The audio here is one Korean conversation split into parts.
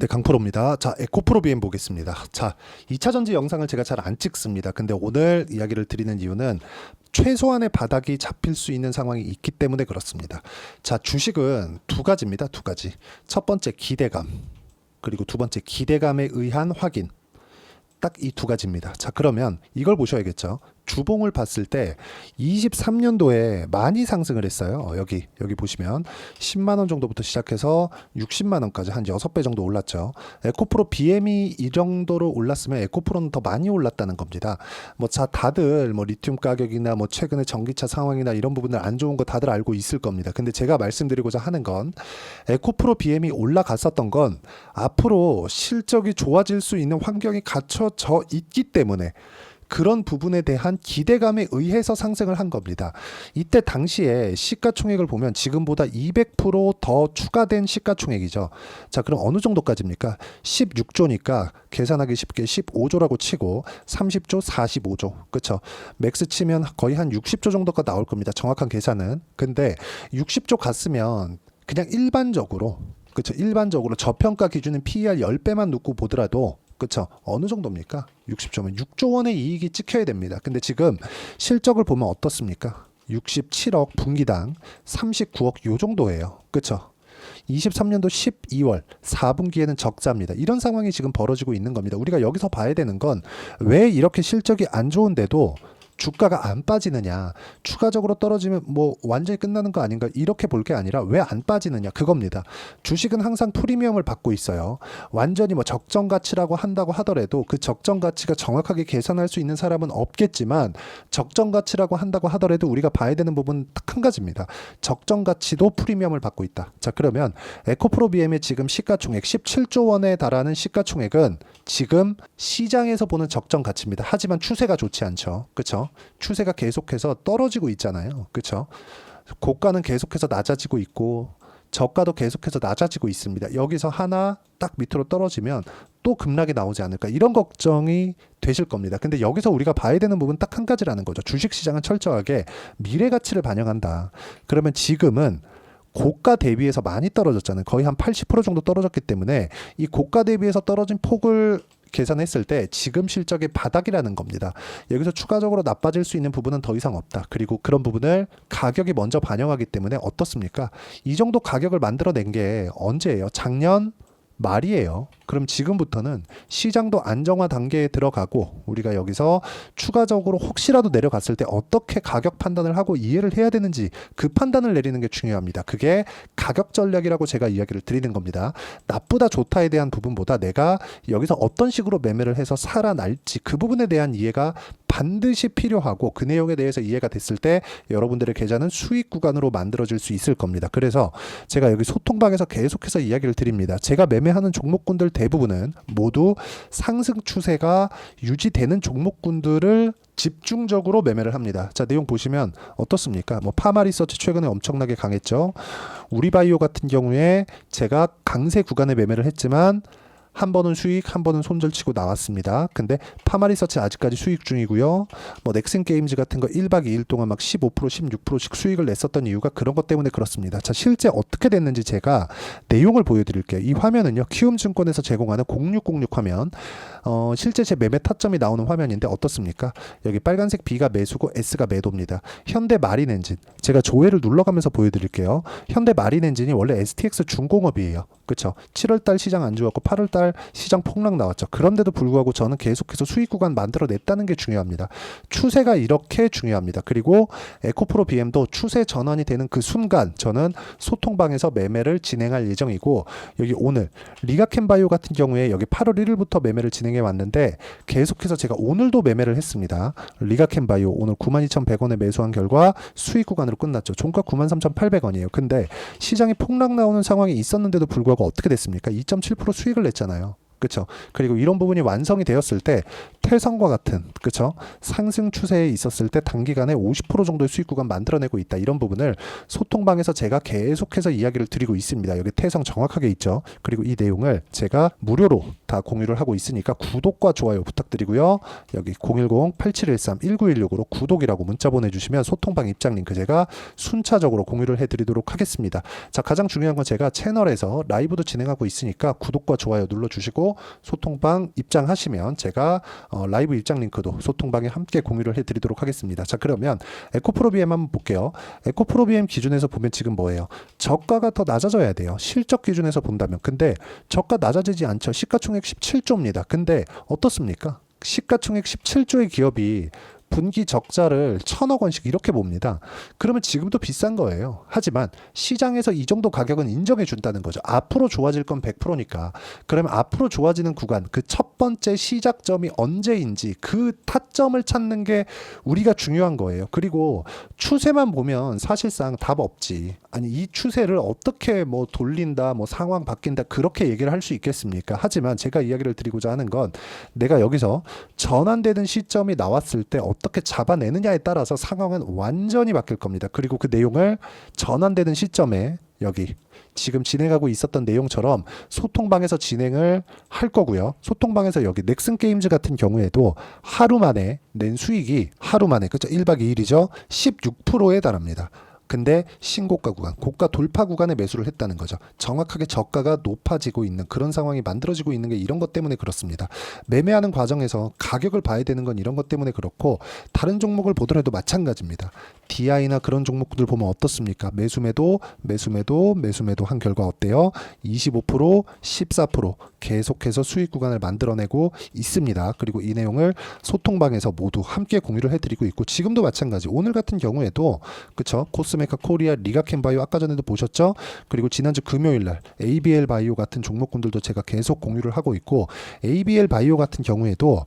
네, 강프로입니다. 자, 에코프로 BM 보겠습니다. 자, 2차 전지 영상을 제가 잘 안 찍습니다. 근데 오늘 이야기를 드리는 이유는 최소한의 바닥이 잡힐 수 있는 상황이 있기 때문에 그렇습니다. 자, 주식은 두 가지입니다. 두 가지. 첫 번째 기대감, 그리고 두 번째 기대감에 의한 확인. 딱 이 두 가지입니다. 자, 그러면 이걸 보셔야겠죠. 주봉을 봤을 때 23년도에 많이 상승을 했어요. 여기 보시면 10만 원 정도부터 시작해서 60만 원까지 한 6배 정도 올랐죠. 에코프로 BM이 이 정도로 올랐으면 에코프로는 더 많이 올랐다는 겁니다. 자, 다들 리튬 가격이나 최근에 전기차 상황이나 이런 부분들 안 좋은 거 다들 알고 있을 겁니다. 근데 제가 말씀드리고자 하는 건 에코프로 BM이 올라갔었던 건 앞으로 실적이 좋아질 수 있는 환경이 갖춰져 있기 때문에 그런 부분에 대한 기대감에 의해서 상승을 한 겁니다. 이때 당시에 시가총액을 보면 지금보다 200%더 추가된 시가총액이죠. 자, 그럼 어느 정도까지입니까? 16조니까 계산하기 쉽게 15조라고 치고 30조, 45조. 그렇죠? 맥스 치면 거의 한 60조 정도가 나올 겁니다. 정확한 계산은. 근데 60조 갔으면 그냥 일반적으로, 그렇죠? 일반적으로 저평가 기준인 PER 10배만 놓고 보더라도, 그렇죠? 어느 정도입니까? 60조면 6조 원의 이익이 찍혀야 됩니다. 근데 지금 실적을 보면 어떻습니까? 67억 분기당 39억 요 정도예요. 그렇죠? 23년도 12월 4분기에는 적자입니다. 이런 상황이 지금 벌어지고 있는 겁니다. 우리가 여기서 봐야 되는 건 왜 이렇게 실적이 안 좋은데도 주가가 안 빠지느냐, 추가적으로 떨어지면 완전히 끝나는 거 아닌가, 이렇게 볼 게 아니라 왜 안 빠지느냐, 그겁니다. 주식은 항상 프리미엄을 받고 있어요. 완전히 적정 가치라고 한다고 하더라도 그 적정 가치가 정확하게 계산할 수 있는 사람은 없겠지만, 적정 가치라고 한다고 하더라도 우리가 봐야 되는 부분은 딱 한 가지입니다. 적정 가치도 프리미엄을 받고 있다. 자, 그러면 에코프로 BM의 지금 시가총액 17조 원에 달하는 시가총액은 지금 시장에서 보는 적정 가치입니다. 하지만 추세가 좋지 않죠. 그렇죠? 추세가 계속해서 떨어지고 있잖아요. 그렇죠? 고가는 계속해서 낮아지고 있고 저가도 계속해서 낮아지고 있습니다. 여기서 하나 딱 밑으로 떨어지면 또 급락이 나오지 않을까, 이런 걱정이 되실 겁니다. 근데 여기서 우리가 봐야 되는 부분 딱 한 가지라는 거죠. 주식시장은 철저하게 미래 가치를 반영한다. 그러면 지금은 고가 대비해서 많이 떨어졌잖아요. 거의 한 80% 정도 떨어졌기 때문에 이 고가 대비해서 떨어진 폭을 계산했을 때 지금 실적의 바닥이라는 겁니다. 여기서 추가적으로 나빠질 수 있는 부분은 더 이상 없다. 그리고 그런 부분을 가격이 먼저 반영하기 때문에 어떻습니까? 이 정도 가격을 만들어낸 게 언제예요? 작년 말이에요. 그럼 지금부터는 시장도 안정화 단계에 들어가고 우리가 여기서 추가적으로 혹시라도 내려갔을 때 어떻게 가격 판단을 하고 이해를 해야 되는지 그 판단을 내리는 게 중요합니다. 그게 가격 전략이라고 제가 이야기를 드리는 겁니다. 나쁘다 좋다에 대한 부분보다 내가 여기서 어떤 식으로 매매를 해서 살아날지 그 부분에 대한 이해가 반드시 필요하고, 그 내용에 대해서 이해가 됐을 때 여러분들의 계좌는 수익 구간으로 만들어질 수 있을 겁니다. 그래서 제가 여기 소통방에서 계속해서 이야기를 드립니다. 제가 매매하는 종목군들 대부분은 모두 상승 추세가 유지되는 종목군들을 집중적으로 매매를 합니다. 자, 내용 보시면 어떻습니까? 파마리서치 최근에 엄청나게 강했죠. 우리바이오 같은 경우에 제가 강세 구간에 매매를 했지만 한 번은 수익, 한 번은 손절치고 나왔습니다. 근데 파마리서치 아직까지 수익 중이고요. 넥슨 게임즈 같은 거 1박 2일 동안 15%, 16%씩 수익을 냈었던 이유가 그런 것 때문에 그렇습니다. 자, 실제 어떻게 됐는지 제가 내용을 보여드릴게요. 이 화면은요, 키움증권에서 제공하는 0606 화면. 실제 제 매매 타점이 나오는 화면인데 어떻습니까? 여기 빨간색 B가 매수고 S가 매도입니다. 현대 마린엔진, 제가 조회를 눌러가면서 보여드릴게요. 현대 마린엔진이 원래 STX 중공업이에요. 그렇죠? 7월달 시장 안 좋았고 8월달 시장 폭락 나왔죠. 그런데도 불구하고 저는 계속해서 수익 구간 만들어냈다는 게 중요합니다. 추세가 이렇게 중요합니다. 그리고 에코프로 BM도 추세 전환이 되는 그 순간 저는 소통방에서 매매를 진행할 예정이고, 여기 오늘 리가켄바이오 같은 경우에 여기 8월 1일부터 매매를 진행해 왔는데 계속해서 제가 오늘도 매매를 했습니다. 리가켄바이오 오늘 92,100원에 매수한 결과 수익 구간으로 끝났죠. 종가 93,800원이에요. 근데 시장이 폭락 나오는 상황이 있었는데도 불구하고 어떻게 됐습니까? 2.7% 수익을 냈잖아요. 그렇죠. 그리고 이런 부분이 완성이 되었을 때 태성과 같은 그렇죠. 상승 추세에 있었을 때 단기간에 50% 정도의 수익 구간 만들어내고 있다. 이런 부분을 소통방에서 제가 계속해서 이야기를 드리고 있습니다. 여기 태성 정확하게 있죠. 그리고 이 내용을 제가 무료로 다 공유를 하고 있으니까 구독과 좋아요 부탁드리고요. 여기 010-8713-1916으로 구독이라고 문자 보내주시면 소통방 입장 링크 제가 순차적으로 공유를 해드리도록 하겠습니다. 자, 가장 중요한 건 제가 채널에서 라이브도 진행하고 있으니까 구독과 좋아요 눌러주시고 소통방 입장하시면 제가 라이브 입장 링크도 소통방에 함께 공유를 해드리도록 하겠습니다. 자, 그러면 에코프로 BM 한번 볼게요. 에코프로 BM 기준에서 보면 지금 뭐예요? 저가가 더 낮아져야 돼요. 실적 기준에서 본다면. 근데 저가 낮아지지 않죠. 시가총액 17조입니다. 근데 어떻습니까? 시가총액 17조의 기업이 분기 적자를 1,000억 원씩 이렇게 봅니다. 그러면 지금도 비싼 거예요. 하지만 시장에서 이 정도 가격은 인정해 준다는 거죠. 앞으로 좋아질 건 100%니까. 그러면 앞으로 좋아지는 구간, 그 첫 번째 시작점이 언제인지 그 타점을 찾는 게 우리가 중요한 거예요. 그리고 추세만 보면 사실상 답 없지. 아니 이 추세를 어떻게 뭐 돌린다, 뭐 상황 바뀐다 그렇게 얘기를 할 수 있겠습니까? 하지만 제가 이야기를 드리고자 하는 건 내가 여기서 전환되는 시점이 나왔을 때 어떻게 잡아내느냐에 따라서 상황은 완전히 바뀔 겁니다. 그리고 그 내용을 전환되는 시점에 여기 지금 진행하고 있었던 내용처럼 소통방에서 진행을 할 거고요. 소통방에서 여기 넥슨 게임즈 같은 경우에도 하루 만에 낸 수익이 하루 만에 그렇죠. 1박 2일이죠. 16%에 달합니다. 근데 신고가 구간, 고가 돌파 구간에 매수를 했다는 거죠. 정확하게 저가가 높아지고 있는 그런 상황이 만들어지고 있는 게 이런 것 때문에 그렇습니다. 매매하는 과정에서 가격을 봐야 되는 건 이런 것 때문에 그렇고 다른 종목을 보더라도 마찬가지입니다. DI나 그런 종목들 보면 어떻습니까? 매수매도 한 결과 어때요? 25%, 14% 계속해서 수익 구간을 만들어내고 있습니다. 그리고 이 내용을 소통방에서 모두 함께 공유를 해드리고 있고 지금도 마찬가지. 오늘 같은 경우에도 그쵸? 코스메카 코리아, 리가켄바이오 아까 전에도 보셨죠? 그리고 지난주 금요일날 ABL 바이오 같은 종목군들도 제가 계속 공유를 하고 있고 ABL 바이오 같은 경우에도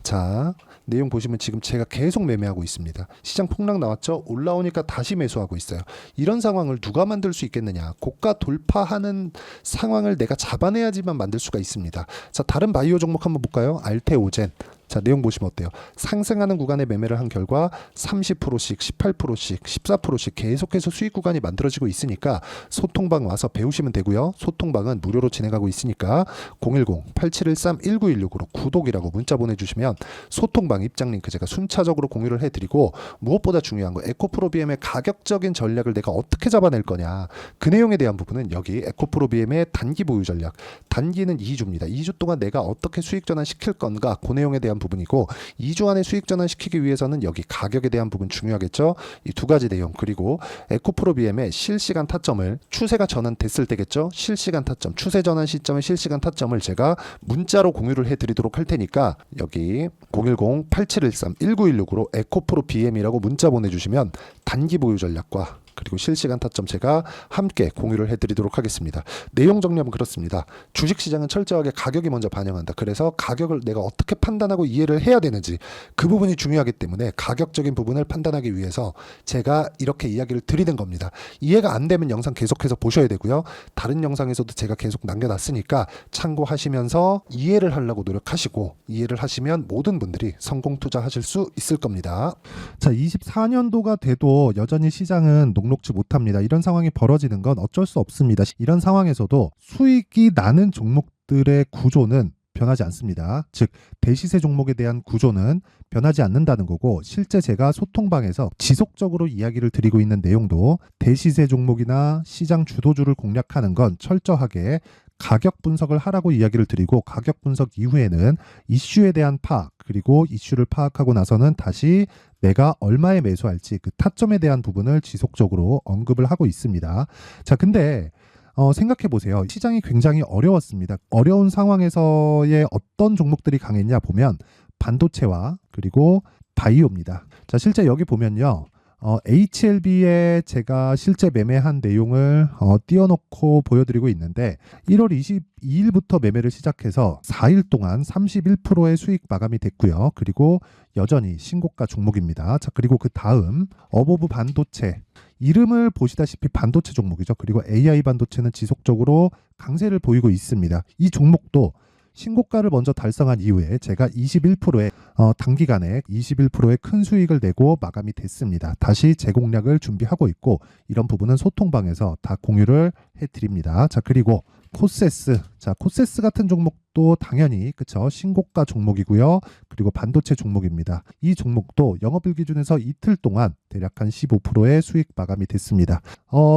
자 내용 보시면 지금 제가 계속 매매하고 있습니다. 시장 폭락 나왔죠? 올라오니까 다시 매수하고 있어요. 이런 상황을 누가 만들 수 있겠느냐? 고가 돌파하는 상황을 내가 잡아내야지만 만들 수가 있습니다. 자, 다른 바이오 종목 한번 볼까요? 알테오젠. 자, 내용 보시면 어때요? 상승하는 구간에 매매를 한 결과 30%씩, 18%씩, 14%씩 계속해서 수익 구간이 만들어지고 있으니까 소통방 와서 배우시면 되고요. 소통방은 무료로 진행하고 있으니까 010-8713-1916으로 구독이라고 문자 보내주시면 소통방 입장 링크 제가 순차적으로 공유를 해드리고 무엇보다 중요한 거 에코프로 BM의 가격적인 전략을 내가 어떻게 잡아낼 거냐 그 내용에 대한 부분은 여기 에코프로 BM의 단기 보유 전략 단기는 2주입니다. 2주 동안 내가 어떻게 수익 전환 시킬 건가 그 내용에 대한 부분이고 2주 안에 수익 전환시키기 위해서는 여기 가격에 대한 부분 중요하겠죠. 이 두 가지 내용 그리고 에코프로 BM의 실시간 타점을 추세가 전환됐을 때겠죠. 실시간 타점 추세 전환 시점의 실시간 타점을 제가 문자로 공유를 해드리도록 할 테니까 여기 010-8713-1916으로 에코프로 BM이라고 문자 보내주시면 단기 보유 전략과 그리고 실시간 타점 제가 함께 공유를 해드리도록 하겠습니다. 내용 정리하면 그렇습니다. 주식시장은 철저하게 가격이 먼저 반영한다. 그래서 가격을 내가 어떻게 판단하고 이해를 해야 되는지 그 부분이 중요하기 때문에 가격적인 부분을 판단하기 위해서 제가 이렇게 이야기를 드리는 겁니다. 이해가 안 되면 영상 계속해서 보셔야 되고요. 다른 영상에서도 제가 계속 남겨놨으니까 참고하시면서 이해를 하려고 노력하시고 이해를 하시면 모든 분들이 성공 투자하실 수 있을 겁니다. 자, 24년도가 돼도 여전히 시장은 녹록지 못합니다. 이런 상황이 벌어지는 건 어쩔 수 없습니다. 이런 상황에서도 수익이 나는 종목들의 구조는 변하지 않습니다. 즉 대시세 종목에 대한 구조는 변하지 않는다는 거고 실제 제가 소통방에서 지속적으로 이야기를 드리고 있는 내용도 대시세 종목이나 시장 주도주를 공략하는 건 철저하게 가격 분석을 하라고 이야기를 드리고 가격 분석 이후에는 이슈에 대한 파악 그리고 이슈를 파악하고 나서는 다시 내가 얼마에 매수할지 그 타점에 대한 부분을 지속적으로 언급을 하고 있습니다. 자, 근데 생각해 보세요. 시장이 굉장히 어려웠습니다. 어려운 상황에서의 어떤 종목들이 강했냐 보면 반도체와 그리고 바이오입니다. 자, 실제 여기 보면요. HLB에 제가 실제 매매한 내용을 띄워놓고 보여드리고 있는데 1월 22일부터 매매를 시작해서 4일 동안 31%의 수익 마감이 됐고요. 그리고 여전히 신고가 종목입니다. 자, 그리고 그 다음 어보브 반도체 이름을 보시다시피 반도체 종목이죠. 그리고 AI 반도체는 지속적으로 강세를 보이고 있습니다. 이 종목도 신고가를 먼저 달성한 이후에 제가 21%의 단기간에 21%의 큰 수익을 내고 마감이 됐습니다. 다시 재공략을 준비하고 있고 이런 부분은 소통방에서 다 공유를 해드립니다. 자, 그리고 코세스. 자, 코세스 같은 종목도 당연히 그쵸, 신고가 종목이고요. 그리고 반도체 종목입니다. 이 종목도 영업일 기준에서 이틀 동안 대략 한 15%의 수익 마감이 됐습니다.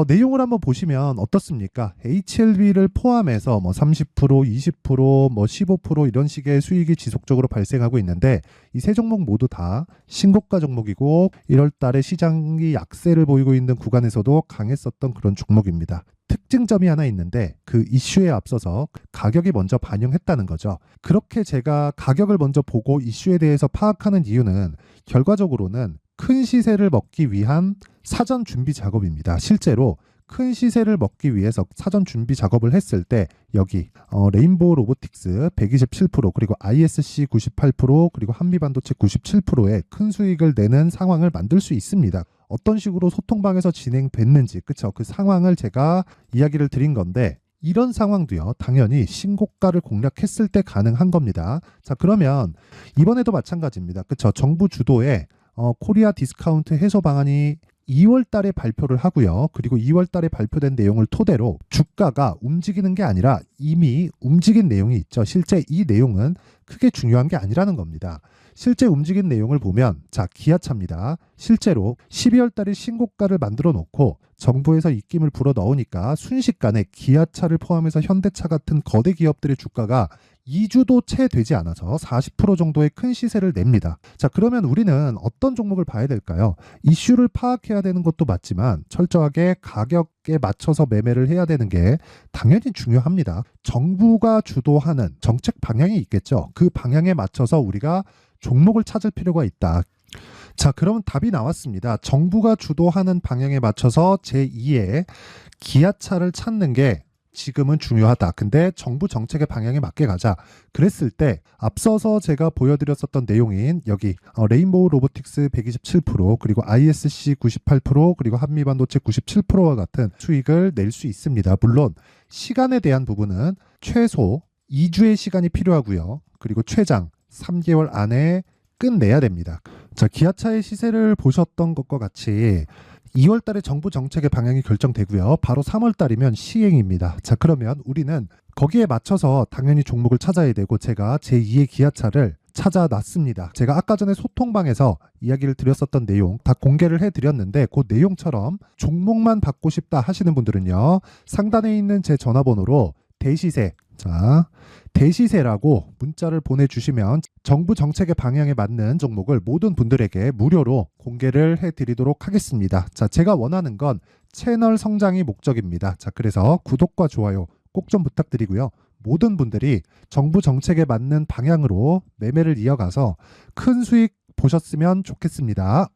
내용을 한번 보시면 어떻습니까? HLB를 포함해서 뭐 30%, 20%, 뭐 15% 이런 식의 수익이 지속적으로 발생하고 있는데 이 세 종목 모두 다 신고가 종목이고 1월 달에 시장이 약세를 보이고 있는 구간에서도 강했었던 그런 종목입니다. 특징점이 하나 있는데 그 이슈에 앞서서 가격이 먼저 반영했다는 거죠. 그렇게 제가 가격을 먼저 보고 이슈에 대해서 파악하는 이유는 결과적으로는 큰 시세를 먹기 위한 사전 준비 작업입니다. 실제로 큰 시세를 먹기 위해서 사전 준비 작업을 했을 때 여기 레인보우 로보틱스 127% 그리고 ISC 98% 그리고 한미반도체 97%의 큰 수익을 내는 상황을 만들 수 있습니다. 어떤 식으로 소통방에서 진행됐는지 그쵸, 그 상황을 제가 이야기를 드린 건데 이런 상황도요 당연히 신고가를 공략했을 때 가능한 겁니다. 자, 그러면 이번에도 마찬가지입니다. 그쵸, 정부 주도의 코리아 디스카운트 해소 방안이 2월 달에 발표를 하고요. 그리고 2월 달에 발표된 내용을 토대로 주가가 움직이는 게 아니라 이미 움직인 내용이 있죠. 실제 이 내용은 크게 중요한 게 아니라는 겁니다. 실제 움직인 내용을 보면 자, 기아차입니다. 실제로 12월 달에 신고가를 만들어 놓고 정부에서 입김을 불어 넣으니까 순식간에 기아차를 포함해서 현대차 같은 거대 기업들의 주가가 2주도 채 되지 않아서 40% 정도의 큰 시세를 냅니다. 자, 그러면 우리는 어떤 종목을 봐야 될까요? 이슈를 파악해야 되는 것도 맞지만 철저하게 가격에 맞춰서 매매를 해야 되는 게 당연히 중요합니다. 정부가 주도하는 정책 방향이 있겠죠. 그 방향에 맞춰서 우리가 종목을 찾을 필요가 있다. 자, 그러면 답이 나왔습니다. 정부가 주도하는 방향에 맞춰서 제2의 기아차를 찾는 게 지금은 중요하다. 근데 정부 정책의 방향에 맞게 가자. 그랬을 때 앞서서 제가 보여드렸었던 내용인 여기 레인보우 로보틱스 127% 그리고 ISC 98% 그리고 한미반도체 97%와 같은 수익을 낼 수 있습니다. 물론 시간에 대한 부분은 최소 2주의 시간이 필요하고요. 그리고 최장 3개월 안에 끝내야 됩니다. 자, 기아차의 시세를 보셨던 것과 같이 2월 달에 정부 정책의 방향이 결정되고요. 바로 3월 달이면 시행입니다. 자, 그러면 우리는 거기에 맞춰서 당연히 종목을 찾아야 되고 제가 제2의 기아차를 찾아놨습니다. 제가 아까 전에 소통방에서 이야기를 드렸었던 내용 다 공개를 해드렸는데 그 내용처럼 종목만 받고 싶다 하시는 분들은요. 상단에 있는 제 전화번호로 대시세, 자, 대시세라고 문자를 보내주시면 정부 정책의 방향에 맞는 종목을 모든 분들에게 무료로 공개를 해드리도록 하겠습니다. 자, 제가 원하는 건 채널 성장이 목적입니다. 자, 그래서 구독과 좋아요 꼭 좀 부탁드리고요. 모든 분들이 정부 정책에 맞는 방향으로 매매를 이어가서 큰 수익 보셨으면 좋겠습니다.